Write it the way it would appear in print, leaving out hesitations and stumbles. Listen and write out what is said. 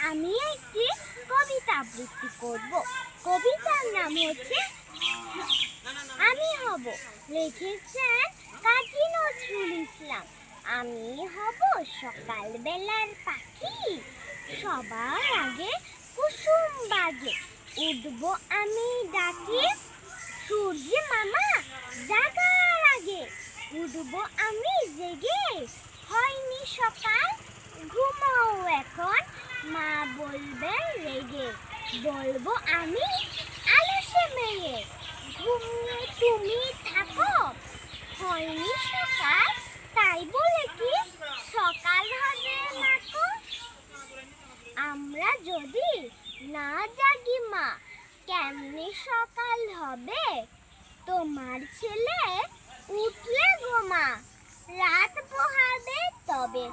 আমি একটি কবিতা আবৃত্তি করব। কবিতার নাম হচ্ছে আমি হব। লিখেছেন কাজী নজরুল ইসলাম। আমি হব সকালবেলার পাখি, সবার আগে কুসুম বাগে উঠবো আমি ডাকি। সূর্য মামা জাগার আগে উঠবো আমি জেগে। হয়নি সকাল, ঘুমাও এখন, মা বলবেন রেগে। বলবো আমি আলসে মেয়ে, ঘুমিয়ে তুমি থাকো। হয়নি সকাল, তাই বলে কি সকাল হবে নাকো। আমরা যদি না জাগি মা, কেমনে সকাল হবে? তোমার ছেলে উঠলে গো মা, রাত পোহাবে তবে।